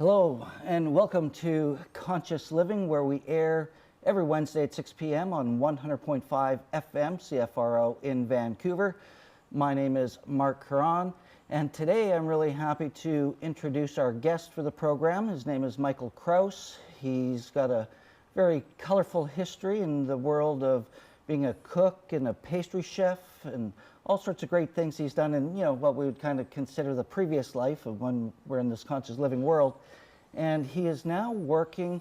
Hello, and welcome to Conscious Living, where we air every Wednesday at 6 p.m. on 100.5 FM CFRO in Vancouver. My name is Marc Caron, and today I'm really happy to introduce our guest for the program. His name is Michael Kraus. He's got a very colorful history in the world of being a cook and a pastry chef and all sorts of great things he's done in, what we would kind of consider the previous life of when we're in this conscious living world. And he is now working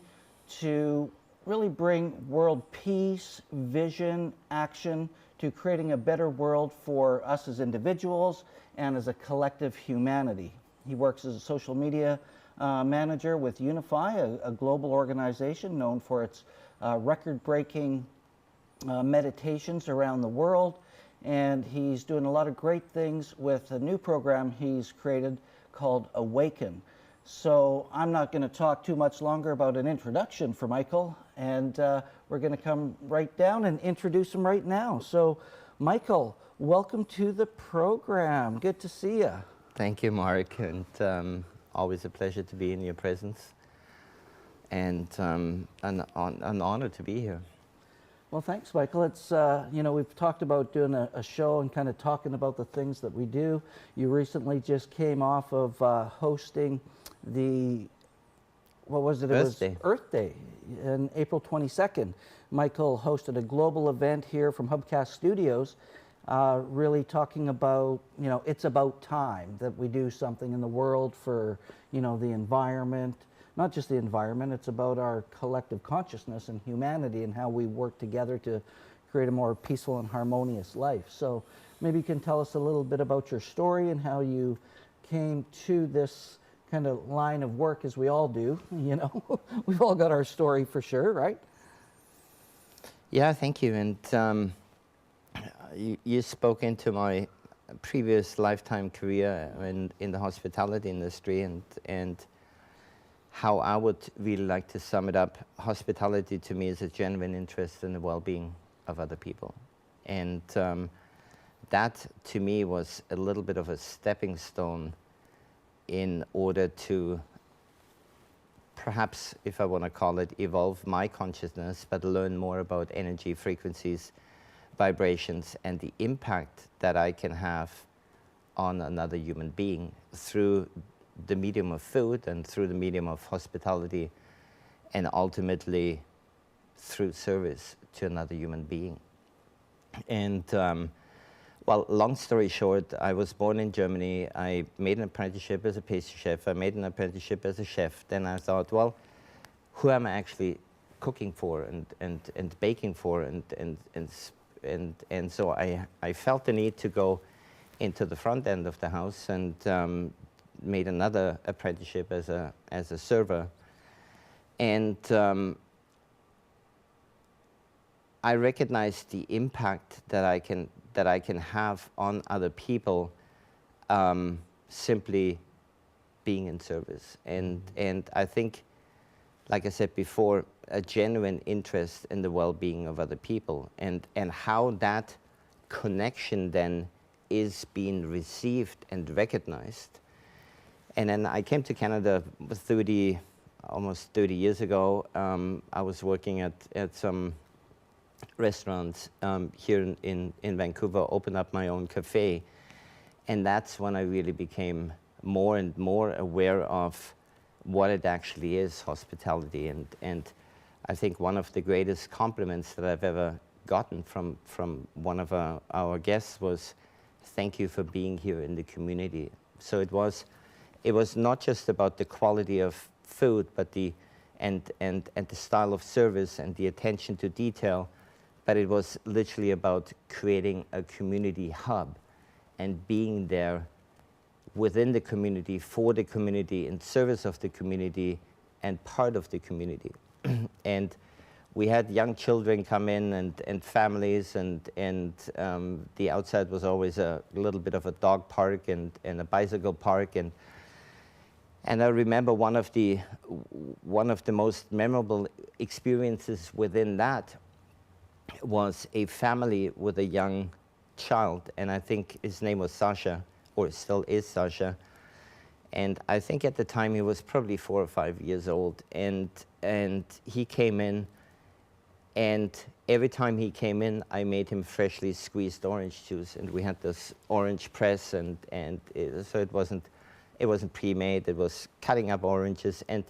to really bring world peace, vision, action to creating a better world for us as individuals and as a collective humanity. He works as a social media manager with Unify, a global organization known for its record-breaking meditations around the world. And he's doing a lot of great things with a new program he's created called Awaken. So I'm not going to talk too much longer about an introduction for Michael, and we're going to come right down and introduce him right now. So Michael, welcome to the program. Good to see you. Thank you, Mark, and always a pleasure to be in your presence, and an honor to be here. Well, thanks, Michael. It's, we've talked about doing a show and kind of talking about the things that we do. You recently just came off of hosting the, what was it? Earth Day. Earth Day on April 22nd. Michael hosted a global event here from Hubcast Studios, really talking about, it's about time that we do something in the world for, the environment. Not just the environment, it's about our collective consciousness and humanity and how we work together to create a more peaceful and harmonious life. So maybe you can tell us a little bit about your story and how you came to this kind of line of work, as we all do. We've all got our story for sure, right? Yeah, thank you. And you spoke into my previous lifetime career in the hospitality industry, and how I would really like to sum it up. Hospitality to me is a genuine interest in the well-being of other people. And that to me was a little bit of a stepping stone in order to perhaps, if I want to call it, evolve my consciousness, but learn more about energy, frequencies, vibrations, and the impact that I can have on another human being through the medium of food and through the medium of hospitality, and ultimately through service to another human being. And well, long story short, I was born in Germany. I made an apprenticeship as a pastry chef. I made an apprenticeship as a chef. Then I thought, well, who am I actually cooking for and baking for? And so I felt the need to go into the front end of the house, and made another apprenticeship as a server. And I recognized the impact that I can have on other people simply being in service. And I think, like I said before, a genuine interest in the well-being of other people, and how that connection then is being received and recognized. And then I came to Canada almost 30 years ago. I was working at some restaurants here in Vancouver, opened up my own cafe. And that's when I really became more and more aware of what it actually is, hospitality. And I think one of the greatest compliments that I've ever gotten from one of our guests was, "Thank you for being here in the community." So it was not just about the quality of food, but the style of service and the attention to detail, but it was literally about creating a community hub and being there within the community, for the community, in service of the community, and part of the community. And we had young children come in and families, and the outside was always a little bit of a dog park and a bicycle park, and I remember one of the most memorable experiences within that was a family with a young child, and I think his name was Sasha, or still is Sasha. And I think at the time he was probably 4 or 5 years old. And he came in, and every time he came in, I made him freshly squeezed orange juice. And we had this orange press, so it wasn't pre-made. It was cutting up oranges. And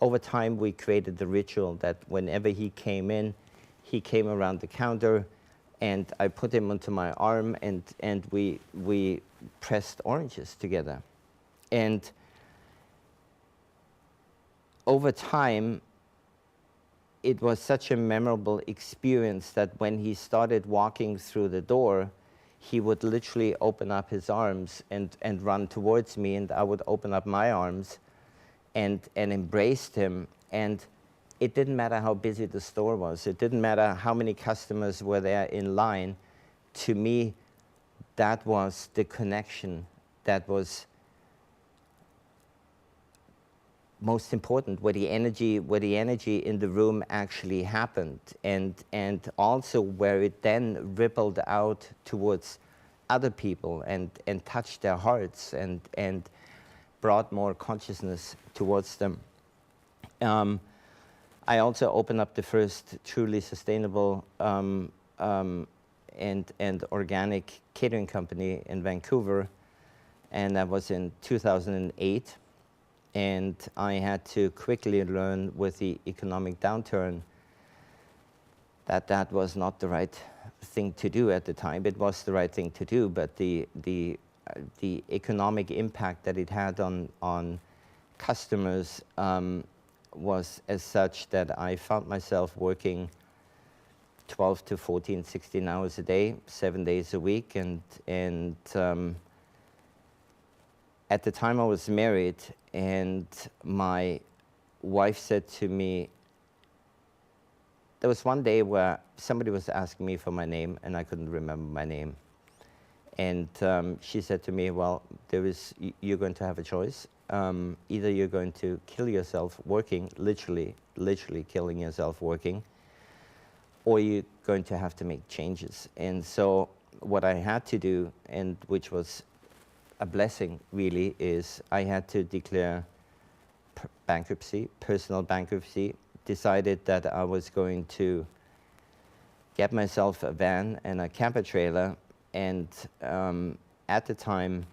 over time, we created the ritual that whenever he came in, he came around the counter, and I put him onto my arm, and we pressed oranges together. And over time, it was such a memorable experience that when he started walking through the door, he would literally open up his arms and run towards me, and I would open up my arms and embraced him. And it didn't matter how busy the store was. It didn't matter how many customers were there in line. To me, that was the connection that was most important, where the energy in the room actually happened, and also where it then rippled out towards other people and touched their hearts and brought more consciousness towards them. I also opened up the first truly sustainable and organic catering company in Vancouver, and that was in 2008. And I had to quickly learn with the economic downturn that was not the right thing to do at the time. It was the right thing to do, but the economic impact that it had on customers was as such that I found myself working 12 to 14, 16 hours a day, 7 days a week, and at the time I was married, and my wife said to me, there was one day where somebody was asking me for my name, and I couldn't remember my name. And she said to me, well, you're going to have a choice. Either you're going to kill yourself working, literally killing yourself working, or you're going to have to make changes. And so what I had to do, and which was a blessing really, is I had to declare bankruptcy, personal bankruptcy, decided that I was going to get myself a van and a camper trailer, and at the time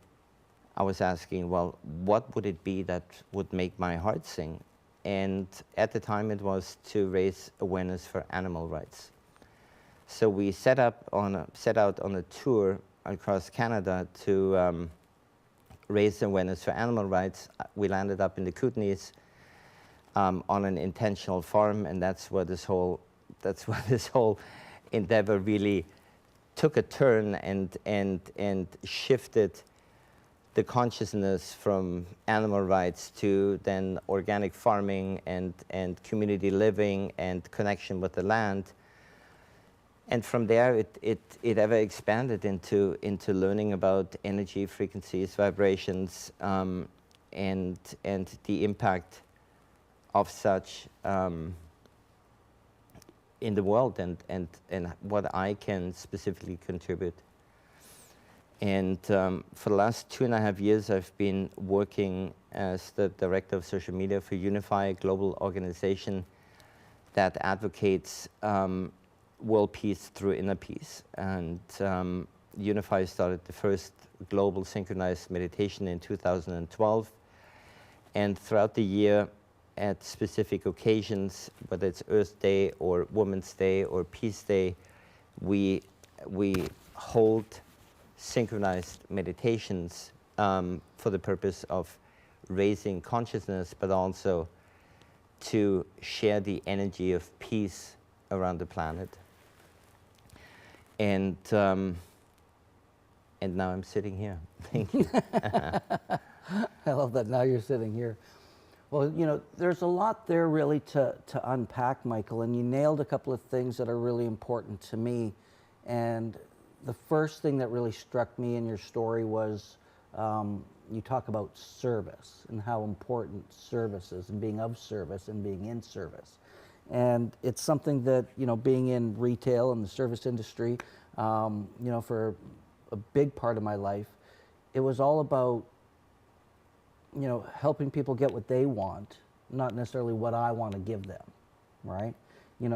I was asking, well, what would it be that would make my heart sing? And at the time it was to raise awareness for animal rights. So we set out on a tour across Canada to raise awareness for animal rights. We landed up in the Kootenays on an intentional farm, and that's where this whole endeavor really took a turn and shifted the consciousness from animal rights to then organic farming and community living and connection with the land. And from there, it ever expanded into learning about energy, frequencies, vibrations, and the impact of such in the world, and what I can specifically contribute. And for the last 2.5 years, I've been working as the director of social media for Unify, a global organization that advocates world peace through inner peace. And Unify started the first global synchronized meditation in 2012. And throughout the year, at specific occasions, whether it's Earth Day or Women's Day or Peace Day, we hold synchronized meditations for the purpose of raising consciousness, but also to share the energy of peace around the planet. And now I'm sitting here. Thank you. I love that now you're sitting here. Well, you know, there's a lot there really to unpack, Michael, and you nailed a couple of things that are really important to me. And the first thing that really struck me in your story was you talk about service and how important service is, and being of service and being in service. And it's something that, you know, being in retail and the service industry, you know, for a big part of my life, it was all about helping people get what they want, not necessarily what I want to give them, right?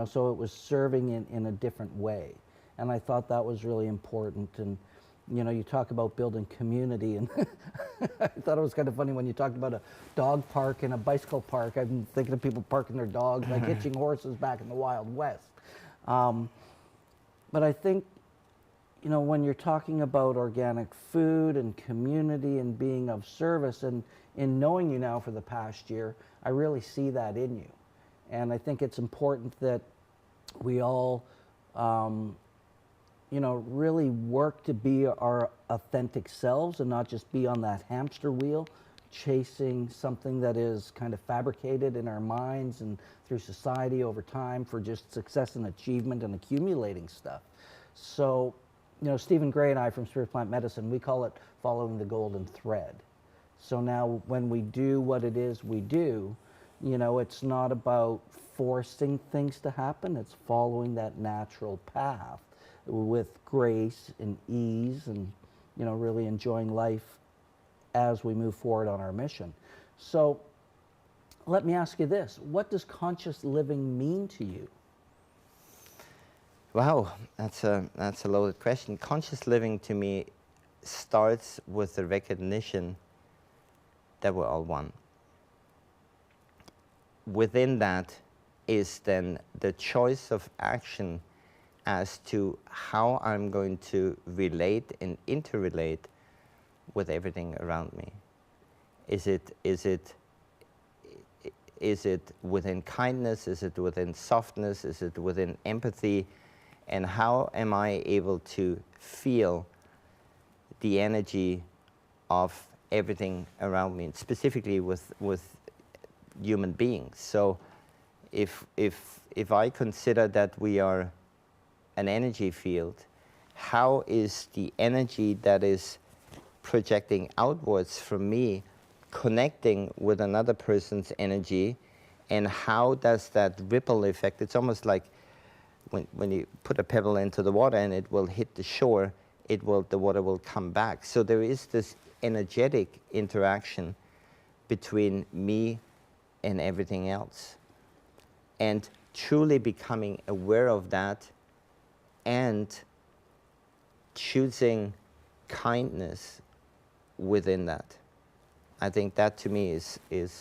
So it was serving in a different way. And I thought that was really important. And, you talk about building community, and I thought it was kind of funny when you talked about a dog park and a bicycle park. I've been thinking of people parking their dogs, like hitching horses back in the Wild West. But I think, when you're talking about organic food and community and being of service, and in knowing you now for the past year, I really see that in you. And I think it's important that we all, really work to be our authentic selves and not just be on that hamster wheel, chasing something that is kind of fabricated in our minds and through society over time for just success and achievement and accumulating stuff. So, Stephen Gray and I from Spirit Plant Medicine, we call it following the golden thread. So now when we do what it is we do, it's not about forcing things to happen, it's following that natural path with grace and ease and, really enjoying life as we move forward on our mission. So let me ask you this, what does conscious living mean to you? Wow, that's a loaded question. Conscious living to me starts with the recognition that we're all one. Within that is then the choice of action as to how I'm going to relate and interrelate with everything around me. Is it within kindness? Is it within softness? Is it within empathy? And how am I able to feel the energy of everything around me, and specifically with human beings? So if I consider that we are an energy field, how is the energy that is projecting outwards from me connecting with another person's energy, and how does that ripple effect? It's almost like when you put a pebble into the water and it will hit the shore, the water will come back. So there is this energetic interaction between me and everything else. And truly becoming aware of that and choosing kindness within that. I think that to me is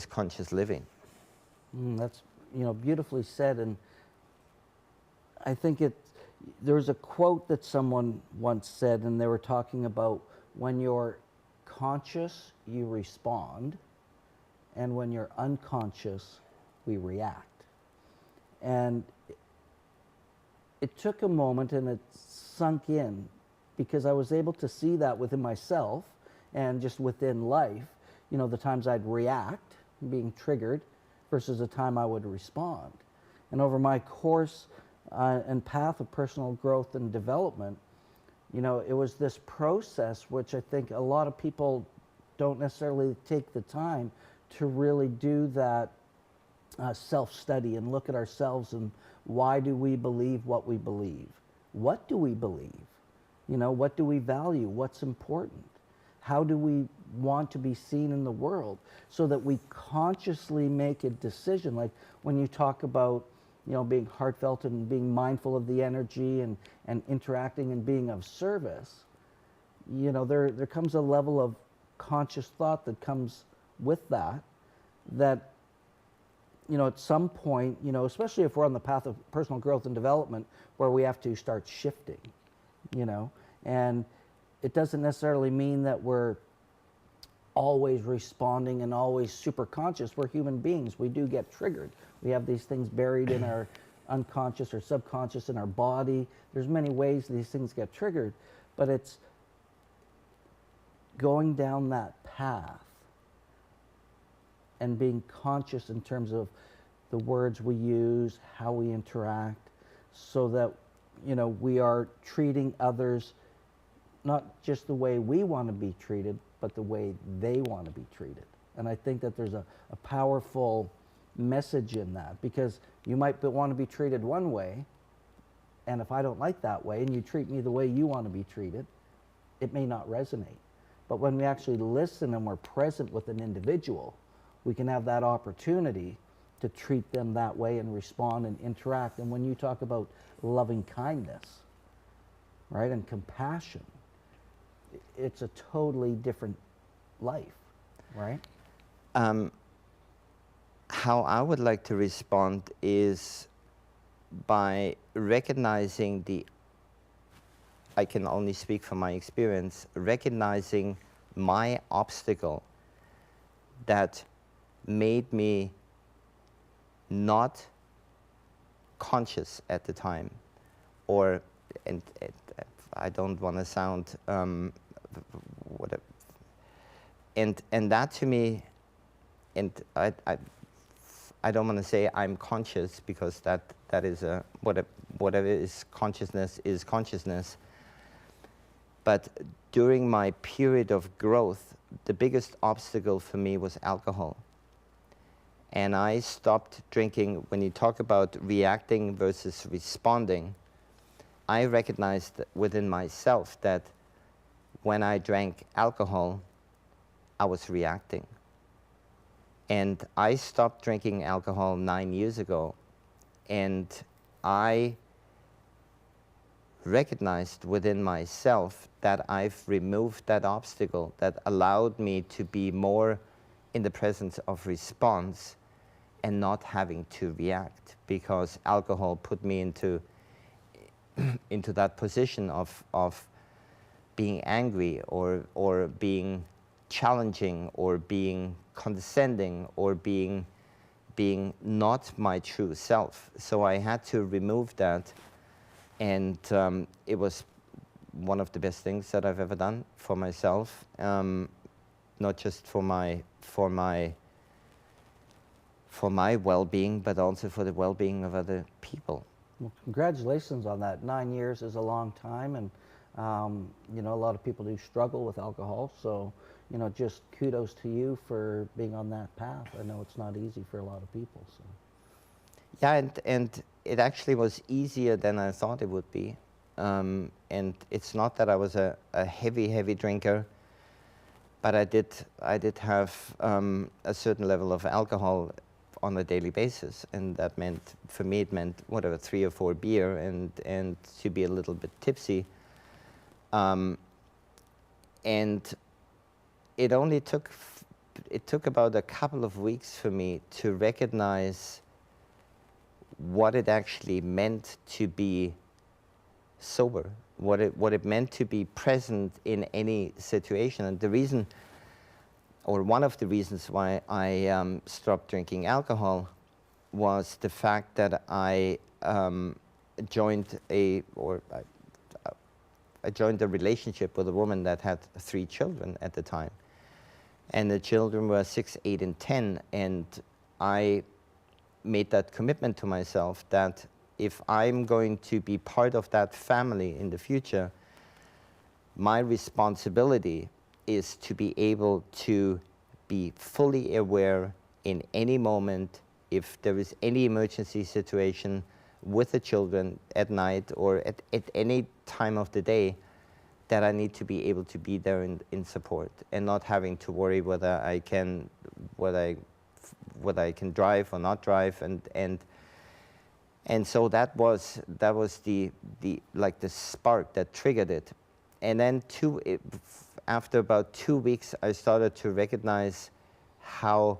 conscious living. That's beautifully said. And I think there was a quote that someone once said, and they were talking about when you're conscious, you respond, and when you're unconscious, we react. And it took a moment and it sunk in, because I was able to see that within myself and just within life, the times I'd react, being triggered, versus the time I would respond. And over my course and path of personal growth and development, it was this process which I think a lot of people don't necessarily take the time to really do that self-study and look at ourselves and why do we believe what we believe? What do we believe? What do we value? What's important? How do we want to be seen in the world, so that we consciously make a decision? Like when you talk about, being heartfelt and being mindful of the energy and interacting and being of service, there comes a level of conscious thought that comes with that, at some point, especially if we're on the path of personal growth and development, where we have to start shifting, and it doesn't necessarily mean that we're always responding and always super conscious. We're human beings. We do get triggered. We have these things buried in our unconscious or subconscious in our body. There's many ways these things get triggered, but it's going down that path and being conscious in terms of the words we use, how we interact, so that we are treating others not just the way we want to be treated, but the way they want to be treated. And I think that there's a powerful message in that, because you might want to be treated one way, and if I don't like that way and you treat me the way you want to be treated, it may not resonate. But when we actually listen and we're present with an individual, we can have that opportunity to treat them that way and respond and interact. And when you talk about loving kindness, right, and compassion, it's a totally different life, right? How I would like to respond is by recognizing I can only speak from my experience, recognizing my obstacle that made me not conscious at the time, and I don't want to sound whatever, and that to me, and I don't want to say I'm conscious, because that is whatever is consciousness. But during my period of growth, the biggest obstacle for me was alcohol. And I stopped drinking. When you talk about reacting versus responding, I recognized within myself that when I drank alcohol, I was reacting. And I stopped drinking alcohol 9 years ago, and I recognized within myself that I've removed that obstacle that allowed me to be more in the presence of response and not having to react, because alcohol put me into that position of being angry or being challenging or being condescending or being not my true self. So I had to remove that, and it was one of the best things that I've ever done for myself, not just for my well-being, but also for the well-being of other people. Well, congratulations on that. 9 years is a long time, and you know, a lot of people do struggle with alcohol, so you know, just kudos to you for being on that path. I know it's not easy for a lot of people. So. Yeah, and it actually was easier than I thought it would be. And it's not that I was a heavy drinker, but I did have a certain level of alcohol on a daily basis, and that meant, for me, it meant whatever, 3 or 4 beer and to be a little bit tipsy. And it only took about a couple of weeks for me to recognize what it actually meant to be sober, what it meant to be present in any situation. And the reason, or one of the reasons why I stopped drinking alcohol, was the fact that I joined a relationship with a woman that had 3 children at the time. And the children were 6, 8, and 10. And I made that commitment to myself that if I'm going to be part of that family in the future, my responsibility is to be able to be fully aware in any moment if there is any emergency situation with the children at night or at any time of the day, that I need to be able to be there in support and not having to worry whether I can drive or not drive, and so that was the spark that triggered it. And then after about 2 weeks, I started to recognize how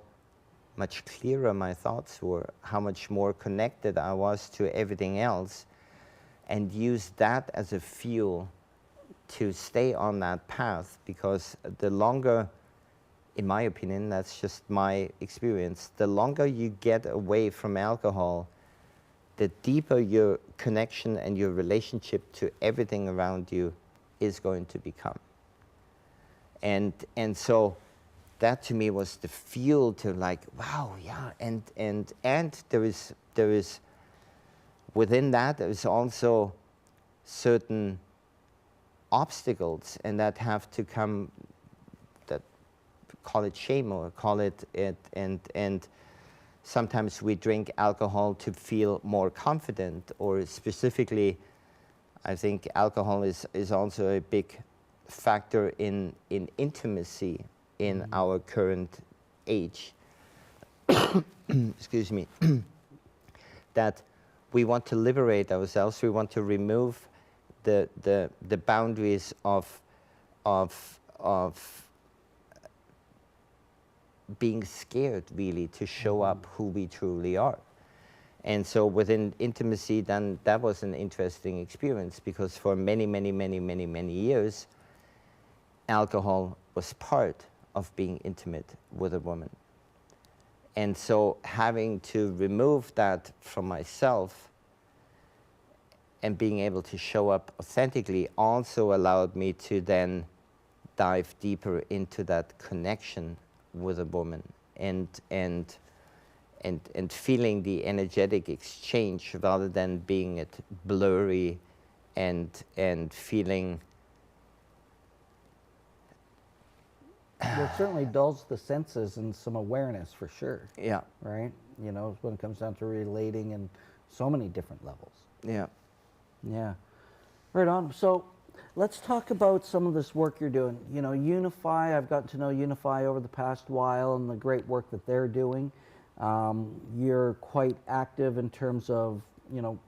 much clearer my thoughts were, how much more connected I was to everything else, and use that as a fuel to stay on that path. Because the longer, in my opinion, that's just my experience, the longer you get away from alcohol, the deeper your connection and your relationship to everything around you is going to become. And so that to me was the fuel to like, wow, yeah, and there is within that there is also certain obstacles, and that have to come, that call it shame or call it and sometimes we drink alcohol to feel more confident, or specifically I think alcohol is also a big factor in intimacy in our current age, excuse me, that we want to liberate ourselves. We want to remove the boundaries of being scared, really, to show up who we truly are. And so within intimacy, then that was an interesting experience, because for many, many, many, many, many years, alcohol was part of being intimate with a woman. And so having to remove that from myself and being able to show up authentically also allowed me to then dive deeper into that connection with a woman, and feeling the energetic exchange rather than being it blurry and feeling. Well, it certainly dulls the senses and some awareness for sure. Yeah. Right? You know, when it comes down to relating in so many different levels. Yeah. Yeah. Right on. So let's talk about some of this work you're doing. You know, Unify, I've gotten to know Unify over the past while and the great work that they're doing. You're quite active in terms of, you know,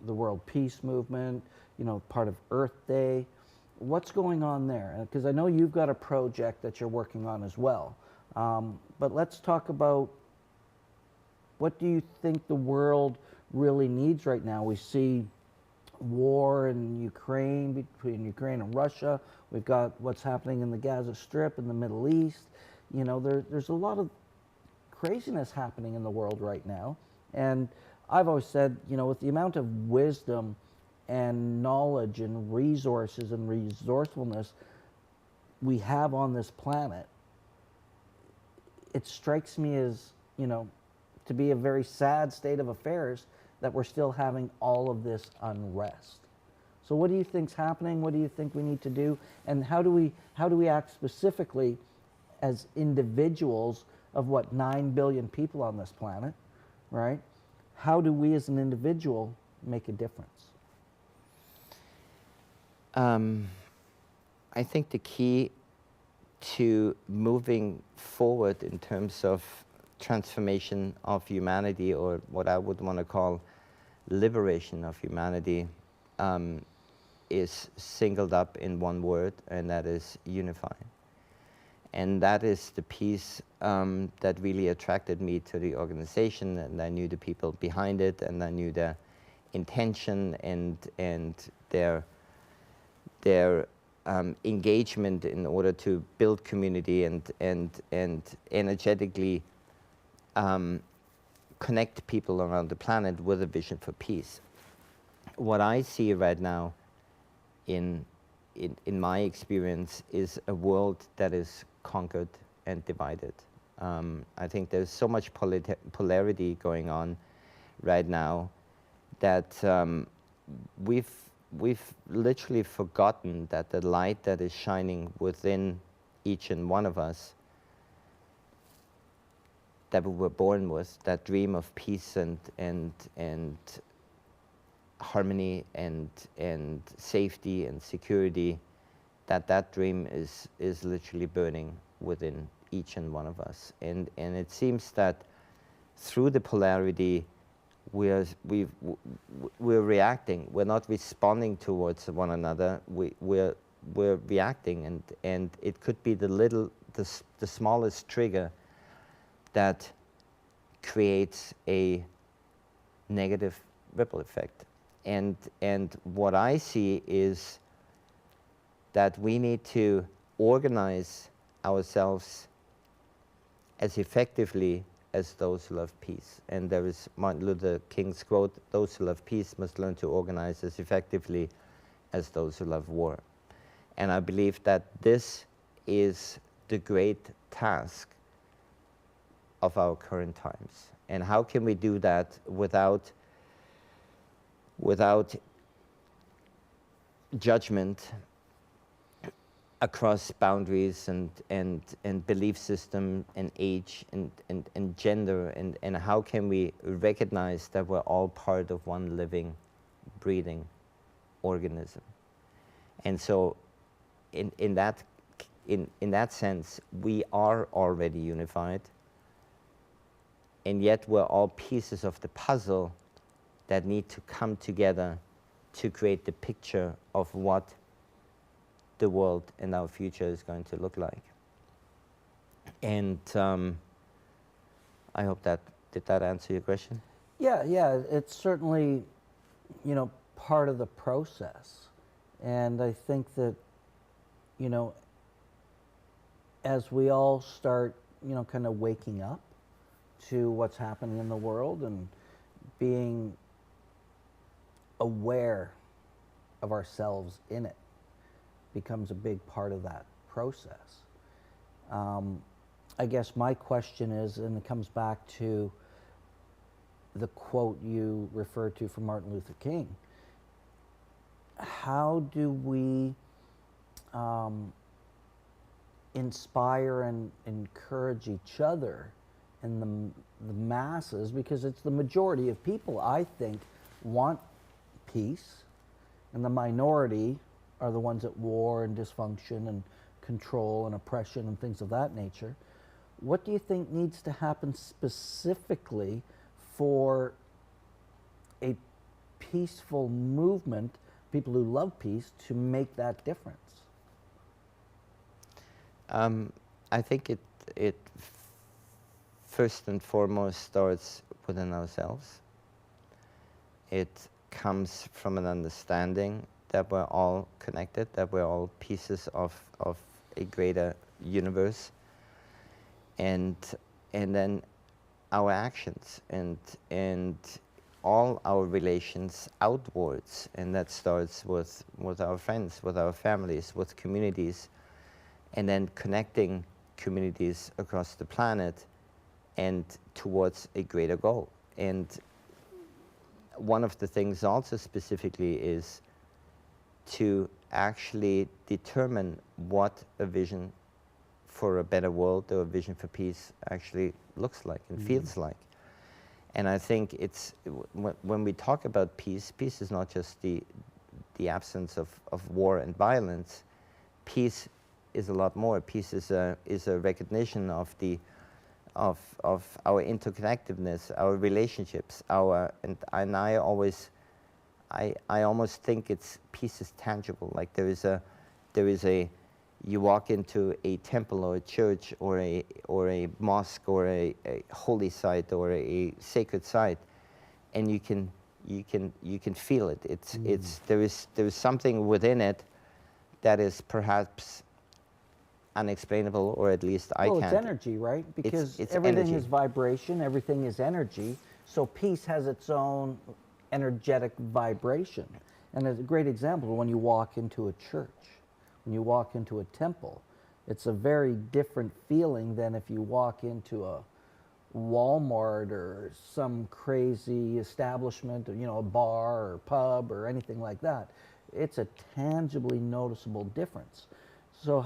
the World Peace Movement, you know, part of Earth Day. What's going on there? Because I know you've got a project that you're working on as well. But let's talk about, what do you think the world really needs right now? We see war in Ukraine, between Ukraine and Russia. We've got what's happening in the Gaza Strip in the Middle East. You know, there's a lot of craziness happening in the world right now. And I've always said, you know, with the amount of wisdom and knowledge and resources and resourcefulness we have on this planet, it strikes me as, you know, to be a very sad state of affairs that we're still having all of this unrest. So what do you think's happening? What do you think we need to do? And how do we act specifically as individuals of what, 9 billion people on this planet, right? How do we as an individual make a difference? I think the key to moving forward in terms of transformation of humanity, or what I would want to call liberation of humanity, is singled up in one word, and that is unify. And that is the piece that really attracted me to the organization, and I knew the people behind it, and I knew their intention and their engagement in order to build community and energetically connect people around the planet with a vision for peace. What I see right now in my experience is a world that is conquered and divided. I think there's so much polarity going on right now that we've literally forgotten that the light that is shining within each and one of us, that we were born with, that dream of peace and harmony and safety and security, that dream is literally burning within each and one of us. And it seems that through the polarity, we're reacting. We're not responding towards one another. We're reacting, and it could be the smallest trigger that creates a negative ripple effect. And what I see is that we need to organize ourselves as effectively as those who love peace. And there is Martin Luther King's quote, "Those who love peace must learn to organize as effectively as those who love war." And I believe that this is the great task of our current times. And how can we do that without judgment across boundaries and belief system and age and gender, and how can we recognize that we're all part of one living, breathing organism? And so in that in that sense, we are already unified, and yet we're all pieces of the puzzle that need to come together to create the picture of what the world and our future is going to look like. And I hope did that answer your question? Yeah, yeah, it's certainly, you know, part of the process. And I think that, you know, as we all start, you know, kind of waking up to what's happening in the world and being aware of ourselves in it becomes a big part of that process. I guess my question is, and it comes back to the quote you referred to from Martin Luther King, how do we inspire and encourage each other and the masses, because it's the majority of people, I think, want peace, and the minority are the ones at war and dysfunction and control and oppression and things of that nature. What do you think needs to happen specifically for a peaceful movement, people who love peace, to make that difference? I think it first and foremost starts within ourselves. It comes from an understanding that we're all connected, that we're all pieces of a greater universe, and then our actions and all our relations outwards, and that starts with our friends, with our families, with communities, and then connecting communities across the planet and towards a greater goal. And one of the things also specifically is to actually determine what a vision for a better world or a vision for peace actually looks like and feels like. And I think it's, when we talk about peace, peace is not just the absence of war and violence. Peace is a lot more. Peace is a recognition of our interconnectedness, our relationships, and I almost think peace is tangible. Like there is a you walk into a temple or a church or a mosque or a holy site or a sacred site, and you can feel it. There is something within it that is perhaps unexplainable, or at least I can't. Well, it's energy, right? Because it's everything energy. is vibration, everything is energy. So peace has its own energetic vibration. And as a great example, when you walk into a church, when you walk into a temple, it's a very different feeling than if you walk into a Walmart or some crazy establishment, you know, a bar or pub or anything like that. It's a tangibly noticeable difference. So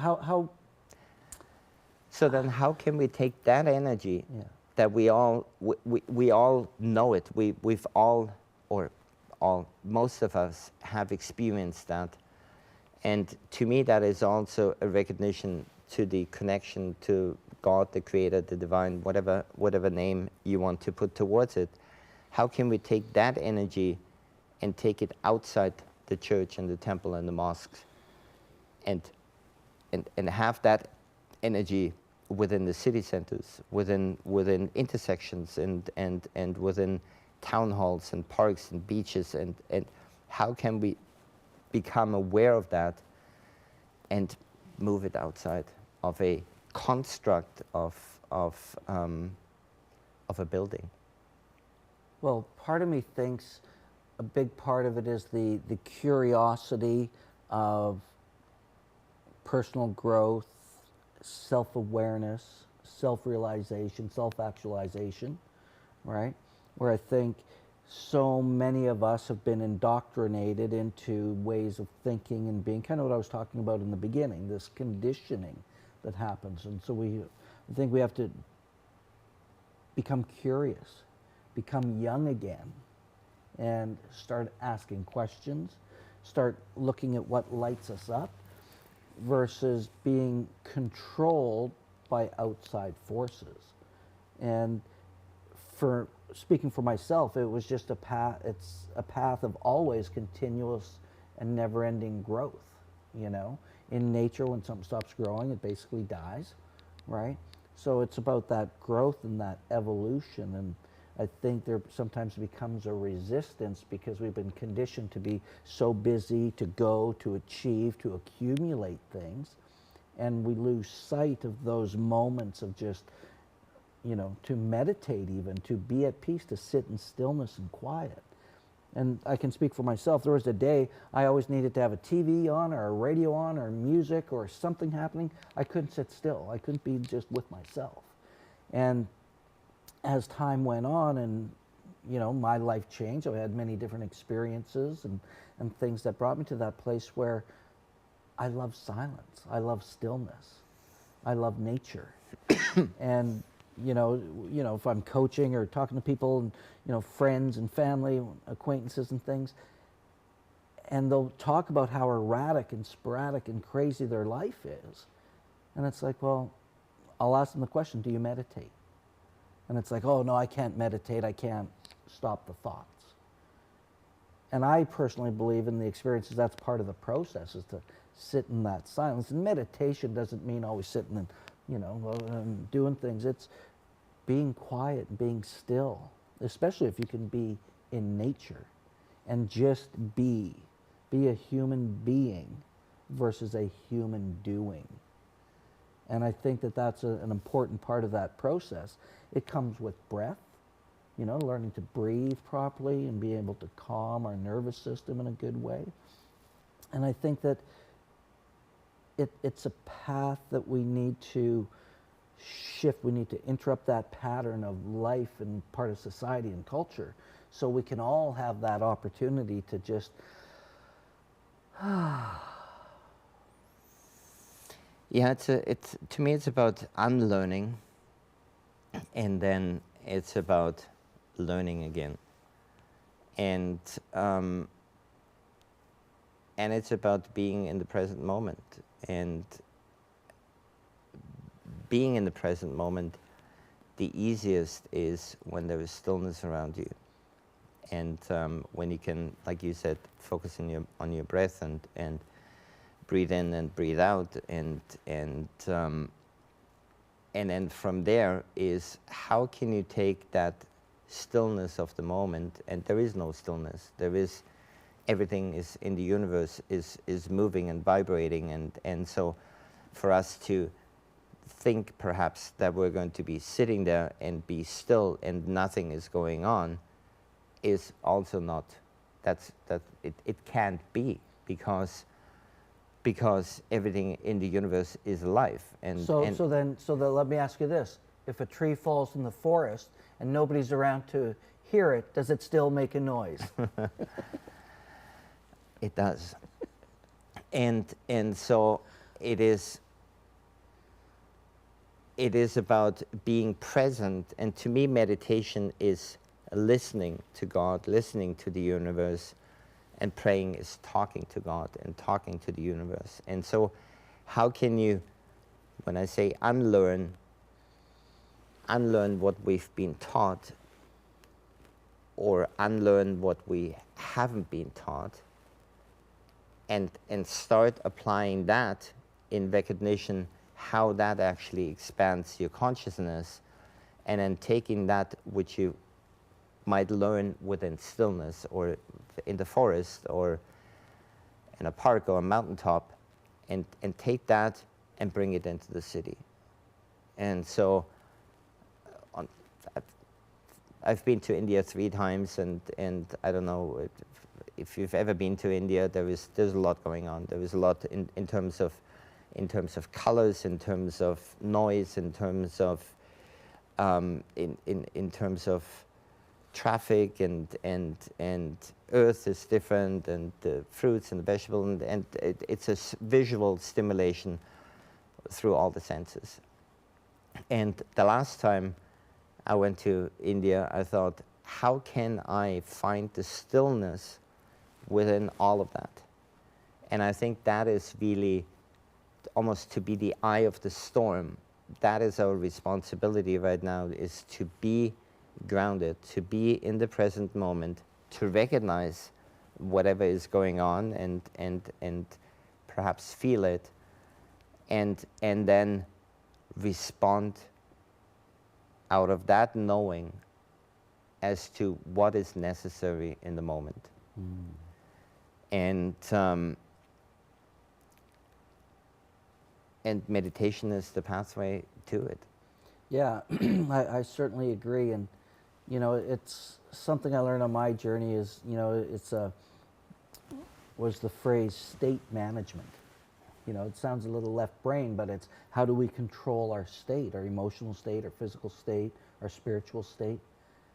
So then how can we take that energy that we all know it, we've all, or most of us have experienced that. And to me, that is also a recognition to the connection to God, the Creator, the Divine, whatever name you want to put towards it. How can we take that energy and take it outside the church and the temple and the mosques, and have that energy within the city centers, within intersections, and within town halls and parks and beaches, and how can we become aware of that and move it outside of a construct of a building? Well, part of me thinks a big part of it is the curiosity of personal growth, self-awareness, self-realization, self-actualization, right? Where I think so many of us have been indoctrinated into ways of thinking and being, kind of what I was talking about in the beginning, this conditioning that happens. And so I think we have to become curious, become young again, and start asking questions, start looking at what lights us up. versus being controlled by outside forces. And for speaking for myself, it was just a path. It's a path of always continuous and never-ending growth. You know, in nature, when something stops growing, it basically dies, right? So it's about that growth and that evolution. And I think there sometimes becomes a resistance because we've been conditioned to be so busy, to go, to achieve, to accumulate things, and we lose sight of those moments of just, you know, to meditate, even to be at peace, to sit in stillness and quiet. And I can speak for myself. There was a day I always needed to have a TV on or a radio on or music or something happening. I couldn't sit still. I couldn't be just with myself. And as time went on and, you know, my life changed, I had many different experiences and things that brought me to that place where I love silence. I love stillness. I love nature. And you know, if I'm coaching or talking to people, and, you know, friends and family, acquaintances and things, and they'll talk about how erratic and sporadic and crazy their life is. And it's like, well, I'll ask them the question, do you meditate? And it's like, oh, no, I can't meditate. I can't stop the thoughts. And I personally believe in the experiences, that's part of the process, is to sit in that silence. And meditation doesn't mean always sitting and, you know, doing things. It's being quiet and being still, especially if you can be in nature and just be a human being versus a human doing. And I think that that's an important part of that process. It comes with breath, you know, learning to breathe properly and be able to calm our nervous system in a good way. And I think that it's a path that we need to shift. We need to interrupt that pattern of life and part of society and culture, so we can all have that opportunity to just Yeah, it's to me it's about unlearning, and then it's about learning again, and it's about being in the present moment. And being in the present moment, the easiest is when there is stillness around you, and when you can, like you said, focus on your breath and breathe in and breathe out, and then from there is how can you take that stillness of the moment, and there is no stillness. There is everything is in the universe is moving and vibrating, and so for us to think perhaps that we're going to be sitting there and be still and nothing is going on is also not, it can't be, because everything in the universe is alive. And so then let me ask you this: if a tree falls in the forest and nobody's around to hear it, does it still make a noise? It does. And so it is about being present. And to me, meditation is listening to God, listening to the universe, and praying is talking to God and talking to the universe. And so how can you, when I say unlearn what we've been taught, or unlearn what we haven't been taught, and start applying that in recognition, how that actually expands your consciousness, and then taking that which you might learn within stillness or in the forest or in a park or a mountaintop, and take that and bring it into the city. And so I've been to India 3 times, and I don't know if you've ever been to India. There's a lot going on. There is a lot in terms of colors, in terms of noise, in terms of in terms of traffic, and earth is different, and the fruits and the vegetables, and it's a visual stimulation through all the senses. And the last time I went to India, I thought, how can I find the stillness within all of that? And I think that is really almost to be the eye of the storm. That is our responsibility right now, is to be grounded, to be in the present moment, to recognize whatever is going on and perhaps feel it, and then respond out of that knowing as to what is necessary in the moment. And meditation is the pathway to it. Yeah, I certainly agree. And, it's something I learned on my journey is, was the phrase state management. It sounds a little left brain, but it's how do we control our state, our emotional state, our physical state, our spiritual state,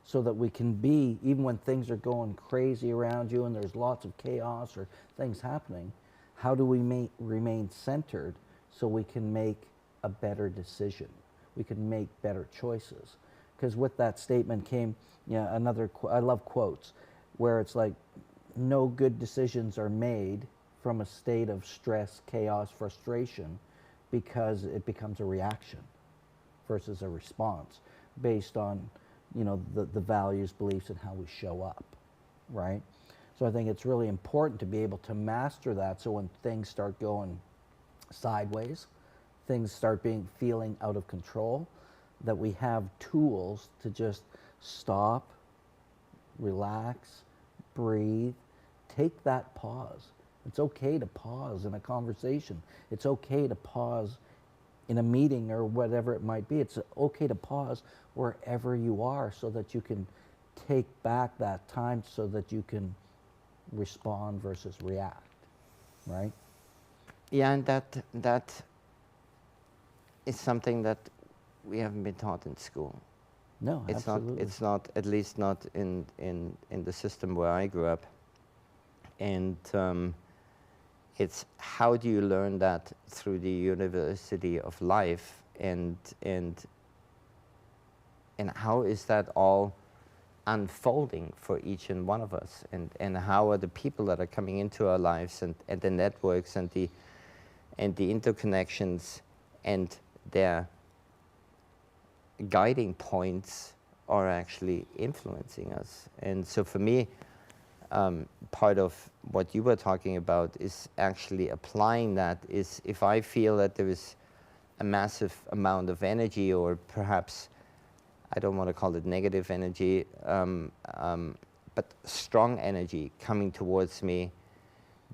so that we can be, even when things are going crazy around you and there's lots of chaos or things happening, how do we remain centered so we can make a better decision? We can make better choices. Because with that statement came, another, I love quotes, where it's like, no good decisions are made from a state of stress, chaos, frustration, because it becomes a reaction versus a response based on, the values, beliefs, and how we show up, right? So I think it's really important to be able to master that, so when things start going sideways, things start feeling out of control, that we have tools to just stop, relax, breathe, take that pause. It's okay to pause in a conversation. It's okay to pause in a meeting or whatever it might be. It's okay to pause wherever you are so that you can take back that time so that you can respond versus react, right? Yeah, and that is something that we haven't been taught in school. No, It's absolutely. It's not, at least not in the system where I grew up. And it's how do you learn that through the university of life, and how is that all unfolding for each and one of us, and how are the people that are coming into our lives, and the networks and the interconnections and their guiding points are actually influencing us. And so for me, part of what you were talking about is actually applying that. Is if I feel that there is a massive amount of energy, or perhaps, I don't want to call it negative energy, but strong energy coming towards me,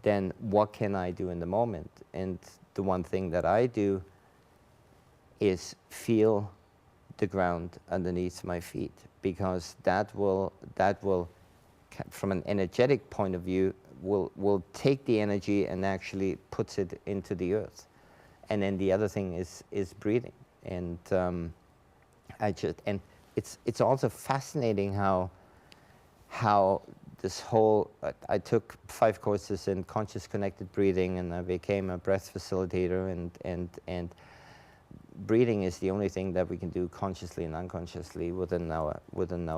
then what can I do in the moment? And the one thing that I do is feel the ground underneath my feet, because that will from an energetic point of view, will take the energy and actually puts it into the earth. And then the other thing is breathing. And it's also fascinating how this whole, I took 5 courses in conscious connected breathing, and I became a breath facilitator, and breathing is the only thing that we can do consciously and unconsciously within our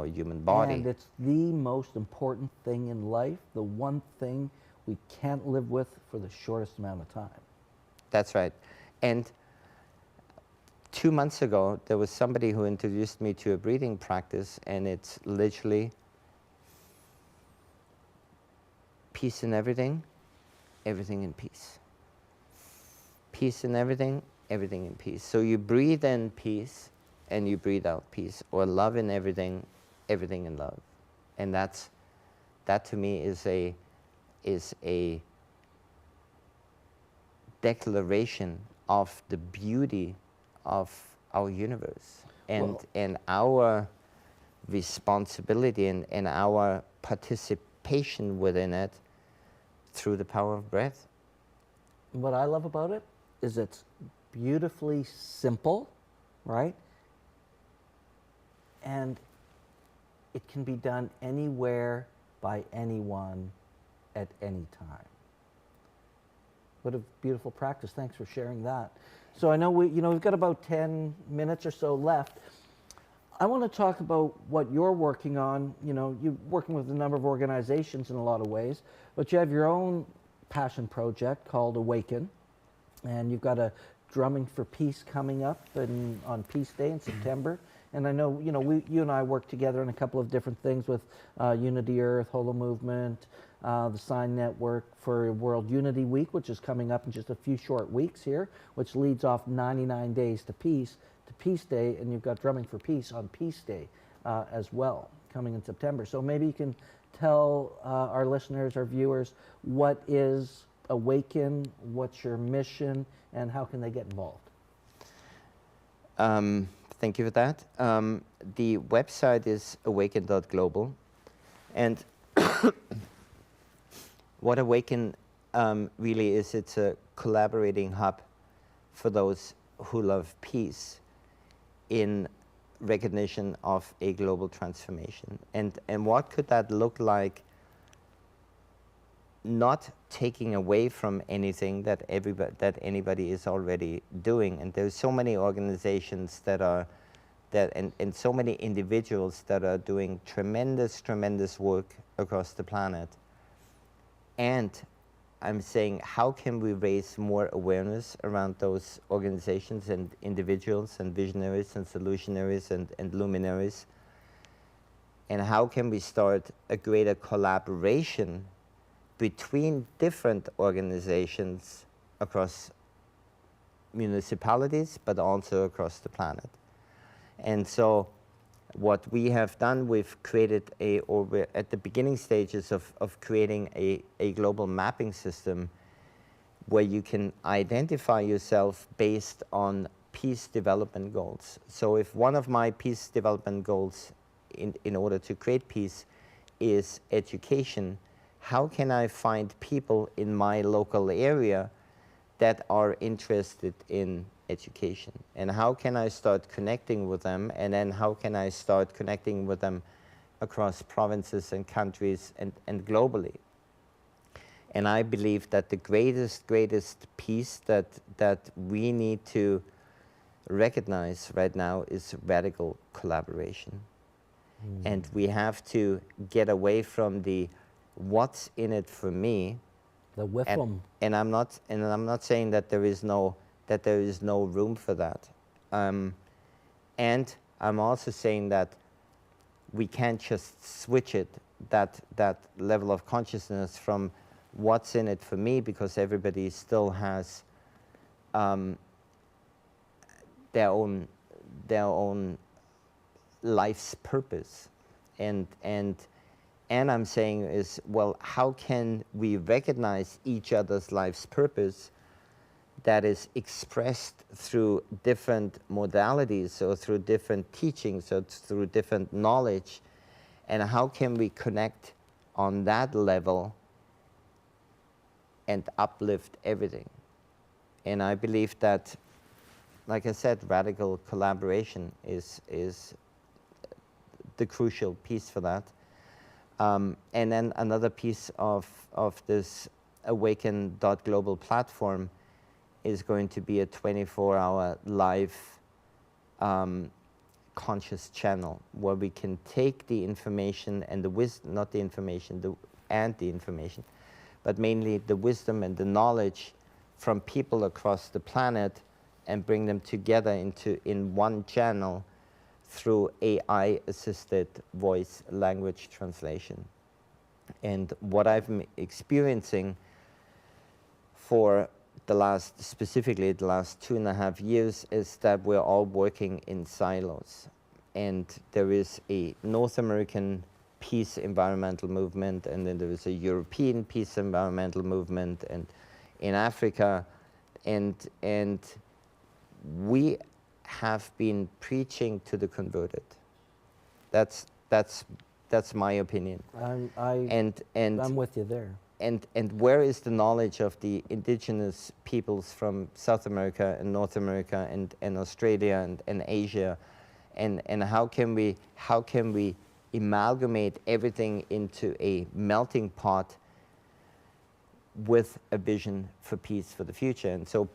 human body. And it's the most important thing in life, the one thing we can't live with for the shortest amount of time. That's right. And 2 months ago, there was somebody who introduced me to a breathing practice, and it's literally peace in everything, everything in peace. Peace in everything, everything in peace. So you breathe in peace and you breathe out peace, or love in everything, everything in love. And that to me is a declaration of the beauty of our universe, and our responsibility and our participation within it through the power of breath. What I love about it is it's beautifully simple, right? And it can be done anywhere by anyone at any time. What a beautiful practice. Thanks for sharing that. So I know we've got about 10 minutes or so left. I want to talk about what you're working on. You're working with a number of organizations in a lot of ways, but you have your own passion project called Awaken. And you've got a Drumming for Peace coming up on Peace Day in September. And I know, you and I work together on a couple of different things with Unity Earth, Holo Movement, the Sign Network for World Unity Week, which is coming up in just a few short weeks here, which leads off 99 Days to Peace Day. And you've got Drumming for Peace on Peace Day as well, coming in September. So maybe you can tell our listeners, our viewers, what is Awaken, what's your mission, and how can they get involved? Thank you for that. The website is awaken.global. And what Awaken really is, it's a collaborating hub for those who love peace in recognition of a global transformation. And what could that look like? Not taking away from anything that anybody is already doing. And there's so many organizations and so many individuals that are doing tremendous work across the planet. And I'm saying, how can we raise more awareness around those organizations and individuals and visionaries and solutionaries and luminaries? And how can we start a greater collaboration between different organizations across municipalities, but also across the planet? And so what we have done, we've created we're at the beginning stages of creating a global mapping system where you can identify yourself based on peace development goals. So if one of my peace development goals in order to create peace is education, how can I find people in my local area that are interested in education? And how can I start connecting with them? And then how can I start connecting with them across provinces and countries and globally? And I believe that the greatest piece that we need to recognize right now is radical collaboration. And we have to get away from the what's in it for me. The whiffum. And I'm not saying that there is no room for that. And I'm also saying that we can't just switch it, that level of consciousness from what's in it for me, because everybody still has their own life's purpose. And I'm saying is, well, how can we recognize each other's life's purpose that is expressed through different modalities, or through different teachings, or through different knowledge, and how can we connect on that level and uplift everything? And I believe that, like I said, radical collaboration is the crucial piece for that. And then another piece of this Awaken.global platform is going to be a 24-hour live conscious channel where we can take the information and the wisdom, not the information, the information, but mainly the wisdom and the knowledge from people across the planet and bring them together in one channel through AI-assisted voice language translation. And what I've been experiencing for specifically the last 2.5 years is that we're all working in silos. And there is a North American peace environmental movement, and then there is a European peace environmental movement, and in Africa, and we have been preaching to the converted. That's my opinion. I'm with you there. And where is the knowledge of the indigenous peoples from South America and North America and Australia and Asia, and how can we amalgamate everything into a melting pot with a vision for peace for the future? And so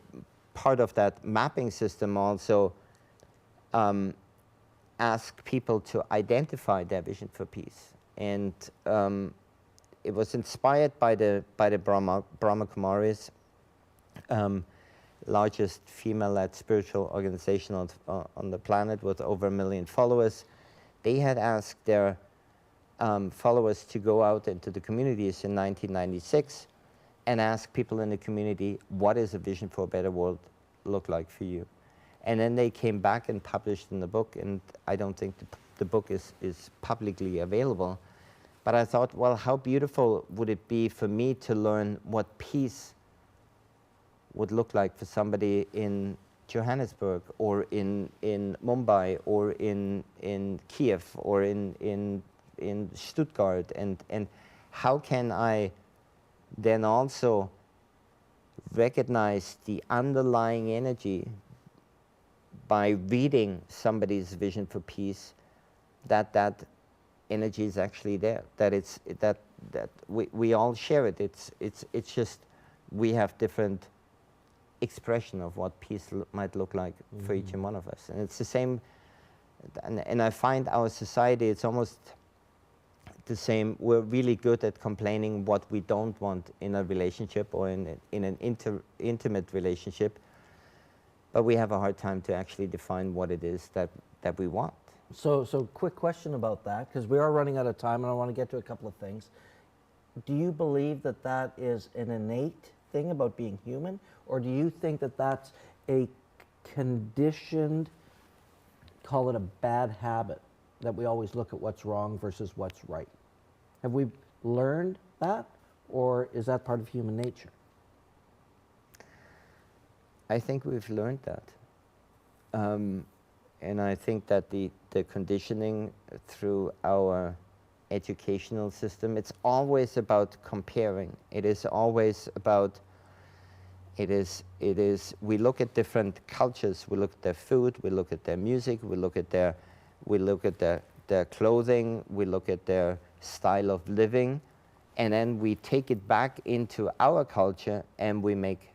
part of that mapping system also ask people to identify their vision for peace. And it was inspired by the Brahma Kumaris. largest female-led spiritual organization on the planet with over 1 million followers. They had asked their followers to go out into the communities in 1996 and ask people in the community, what is a vision for a better world look like for you? And then they came back and published in the book, and I don't think the book is publicly available. But I thought, well, how beautiful would it be for me to learn what peace would look like for somebody in Johannesburg or in Mumbai or in Kiev or in Stuttgart, and how can I then also recognize the underlying energy by reading somebody's vision for peace, that energy is actually there, that we all share it. It's just we have different expression of what peace might look like for each and one of us. And it's the same, and I find our society, it's almost the same. We're really good at complaining what we don't want in a relationship or in an intimate relationship, but we have a hard time to actually define what it is that we want. So quick question about that, because we are running out of time and I want to get to a couple of things. Do you believe that that is an innate thing about being human, or do you think that that's a conditioned, call it a bad habit, that we always look at what's wrong versus what's right? Have we learned that, or is that part of human nature? I think we've learned that. And I think that the conditioning through our educational system, it's always about comparing. It is always about, we look at different cultures, we look at their food, we look at their music, we look at their clothing, we look at their style of living, and then we take it back into our culture and we make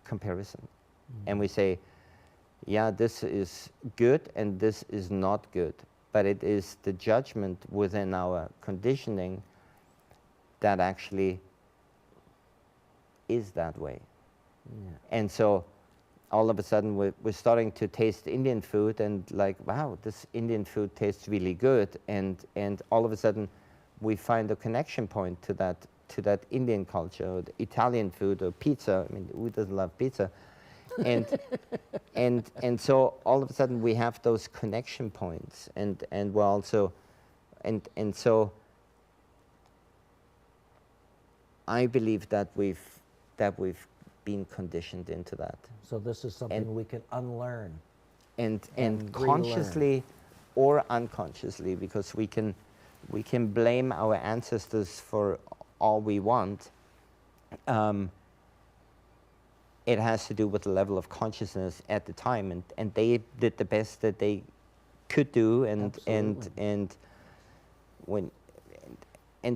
comparison. And we say, yeah, this is good and this is not good. But it is the judgment within our conditioning that actually is that way. Yeah. And so all of a sudden we're starting to taste Indian food and like, wow, this Indian food tastes really good. And all of a sudden we find a connection point to that Indian culture, or the Italian food, or pizza. I mean, who doesn't love pizza? And so all of a sudden we have those connection points, and we're also, and so I believe that we've been conditioned into that. So this is something we can unlearn. And consciously or unconsciously, because we can blame our ancestors for all we want. It has to do with the level of consciousness at the time, and they did the best that they could do, and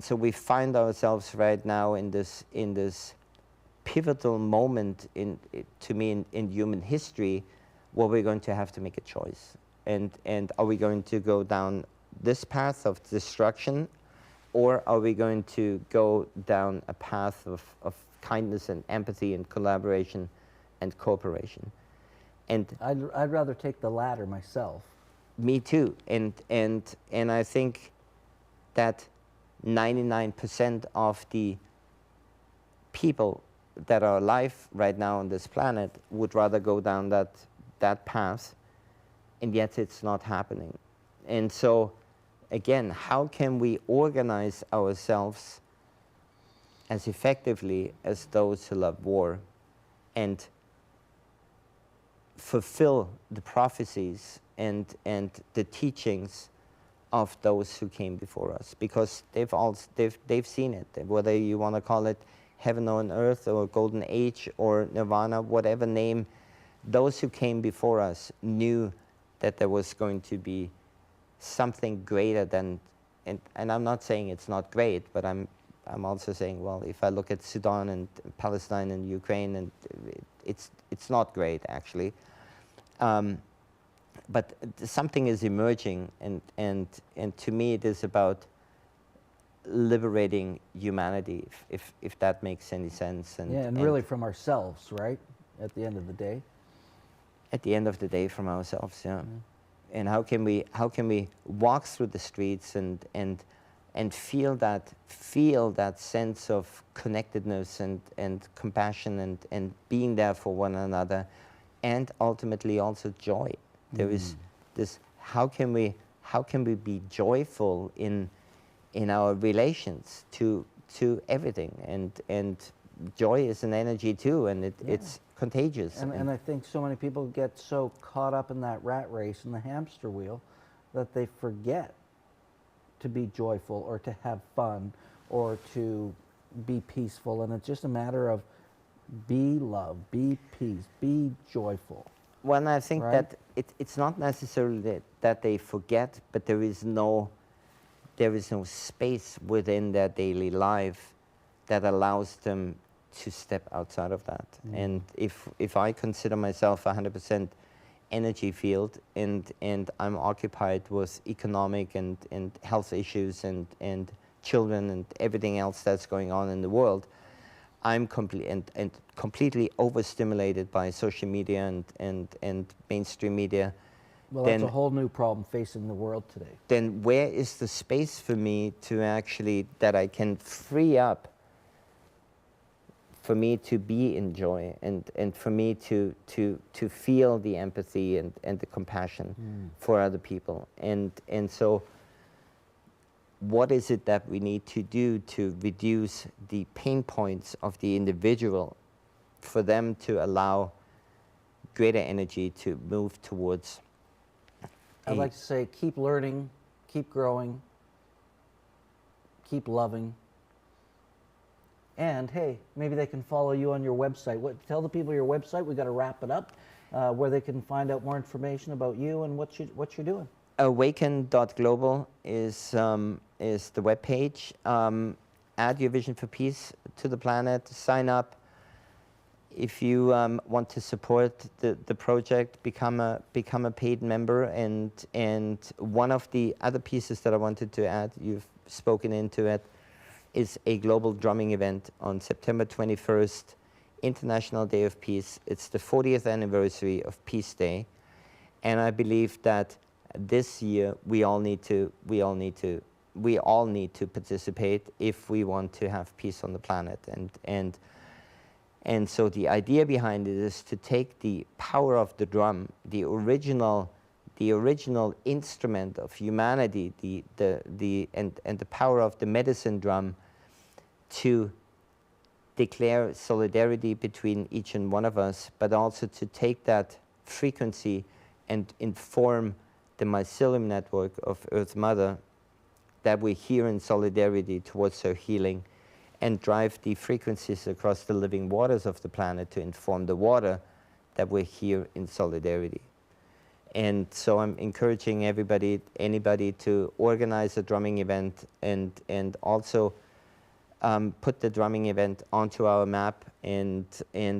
so we find ourselves right now in this pivotal moment to me in human history, where we're going to have to make a choice, and are we going to go down this path of destruction, or are we going to go down a path of kindness and empathy and collaboration and cooperation? And I'd rather take the latter myself. Me too. And I think that 99% of the people that are alive right now on this planet would rather go down that path, and yet it's not happening. And so again, how can we organize ourselves as effectively as those who love war, and fulfill the prophecies and the teachings of those who came before us? Because they've seen it, whether you want to call it heaven on earth or golden age or nirvana, whatever name. Those who came before us knew that there was going to be something greater than, and I'm not saying it's not great, but I'm also saying, well, if I look at Sudan and Palestine and Ukraine, and it's not great actually, but something is emerging, and to me it is about liberating humanity, if that makes any sense. And really from ourselves, right? at the end of the day. At the end of the day, from ourselves, yeah. And how can we walk through the streets and feel that sense of connectedness and compassion and being there for one another, and ultimately also joy. There is this, how can we be joyful in our relations to everything, and joy is an energy too, and it's contagious. And I think so many people get so caught up in that rat race and the hamster wheel that they forget to be joyful or to have fun or to be peaceful. And it's just a matter of be love, be peace, be joyful. Well, and I think right? that it's not necessarily that they forget, but there is no space within their daily life that allows them to step outside of that. And if I consider myself 100% energy field, and I'm occupied with economic and health issues and children and everything else that's going on in the world, I'm completely overstimulated by social media and mainstream media. Well, that's a whole new problem facing the world today. Then where is the space for me to actually, that I can free up for me to be in joy, and for me to feel the empathy and the compassion for other people? And so what is it that we need to do to reduce the pain points of the individual, for them to allow greater energy to move towards? I'd like to say keep learning, keep growing, keep loving. And hey, maybe they can follow you on your website. Tell the people your website. We've got to wrap it up, where they can find out more information about you and what you're doing. Awaken.global is the webpage. Add your vision for peace to the planet. Sign up. If you want to support the project, become a paid member. And one of the other pieces that I wanted to add, you've spoken into it, is a global drumming event on September 21st, International Day of Peace. It's the 40th anniversary of Peace Day, and I believe that this year we all need to participate if we want to have peace on the planet. And so the idea behind it is to take the power of the drum, the original instrument of humanity, and the power of the medicine drum, to declare solidarity between each and one of us, but also to take that frequency and inform the mycelium network of Earth Mother that we're here in solidarity towards her healing, and drive the frequencies across the living waters of the planet to inform the water that we're here in solidarity. And so I'm encouraging anybody to organize a drumming event, and also put the drumming event onto our map, and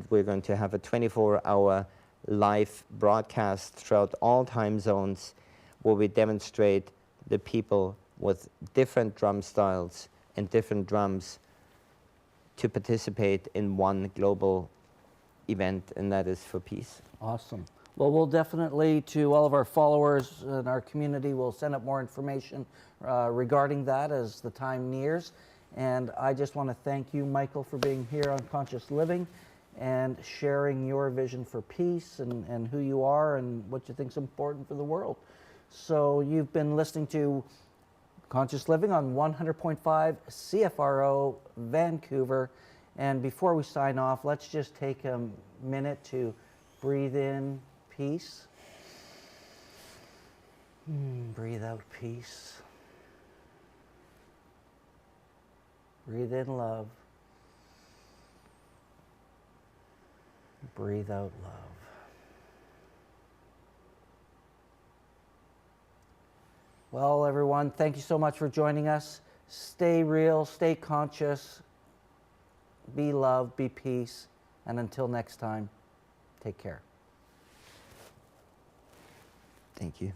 we're going to have a 24-hour live broadcast throughout all time zones, where we demonstrate the people with different drum styles and different drums to participate in one global event, and that is for peace. Awesome. Well, we'll definitely, to all of our followers in our community, we'll send up more information regarding that as the time nears. And I just want to thank you, Michael, for being here on Conscious Living and sharing your vision for peace and who you are and what you think is important for the world. So you've been listening to Conscious Living on 100.5 CFRO Vancouver. And before we sign off, let's just take a minute to breathe in peace. Breathe out peace. Breathe in love. Breathe out love. Well, everyone, thank you so much for joining us. Stay real, stay conscious, be love, be peace, and until next time, take care. Thank you.